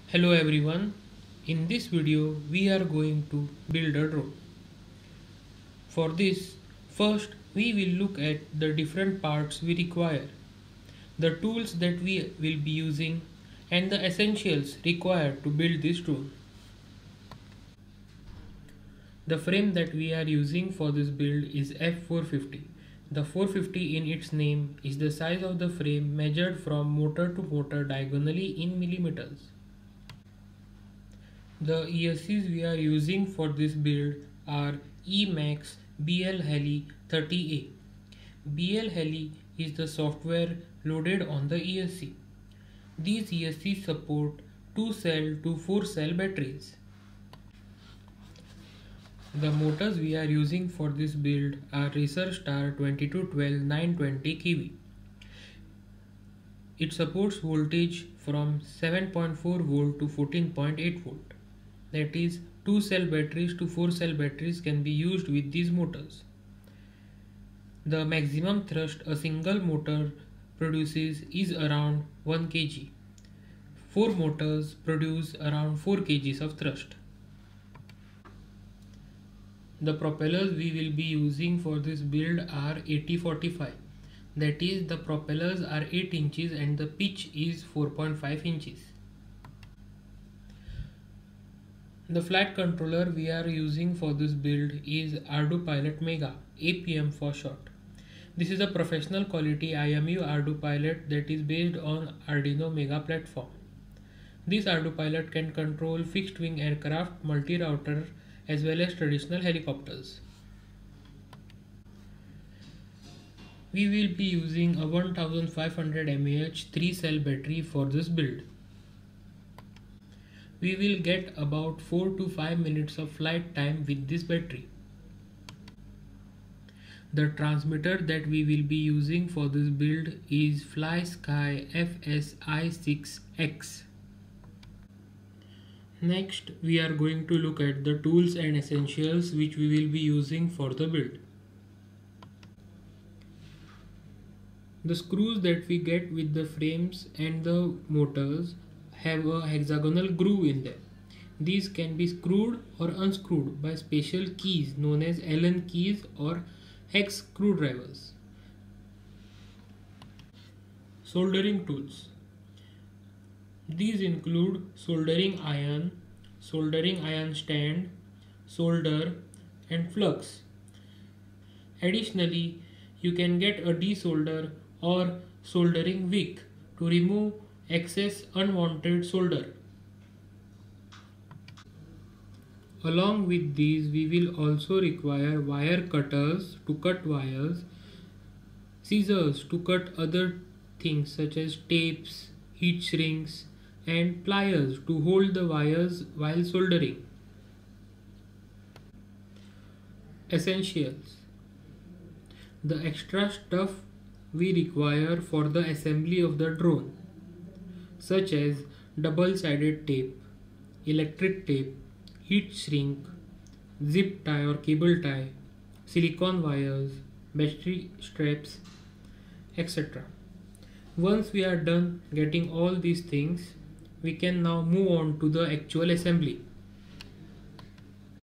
Hello everyone, in this video we are going to build a drone. For this, first we will look at the different parts we require, the tools that we will be using and the essentials required to build this drone. The frame that we are using for this build is F450. The 450 in its name is the size of the frame measured from motor to motor diagonally in millimeters. The ESCs we are using for this build are Emax BL Heli 30A. BL Heli is the software loaded on the ESC. These ESCs support 2 cell to 4 cell batteries. The motors we are using for this build are Racer Star 2212 920 kV. It supports voltage from 7.4 volt to 14.8 volt. That is, 2 cell batteries to 4 cell batteries can be used with these motors. The maximum thrust a single motor produces is around 1 kg. 4 motors produce around 4 kg of thrust. The propellers we will be using for this build are 8045. That is, the propellers are 8 inches and the pitch is 4.5 inches. The flight controller we are using for this build is ArduPilot Mega, APM for short. This is a professional quality IMU ArduPilot that is based on Arduino Mega platform. This ArduPilot can control fixed wing aircraft, multi-router as well as traditional helicopters. We will be using a 1500 mAh 3 cell battery for this build. We will get about 4 to 5 minutes of flight time with this battery. The transmitter that we will be using for this build is FlySky FSI6X. Next, we are going to look at the tools and essentials which we will be using for the build. The screws that we get with the frames and the motors have a hexagonal groove in them. These can be screwed or unscrewed by special keys known as Allen keys or hex screwdrivers. Soldering tools. These include soldering iron stand, solder and flux. Additionally, you can get a desolder or soldering wick to remove excess unwanted solder. Along with these, we will also require wire cutters to cut wires, scissors to cut other things such as tapes, heat shrinks, and pliers to hold the wires while soldering. Essentials. The extra stuff we require for the assembly of the drone, such as double-sided tape, electric tape, heat shrink, zip tie or cable tie, silicone wires, battery straps, etc. Once we are done getting all these things, we can now move on to the actual assembly.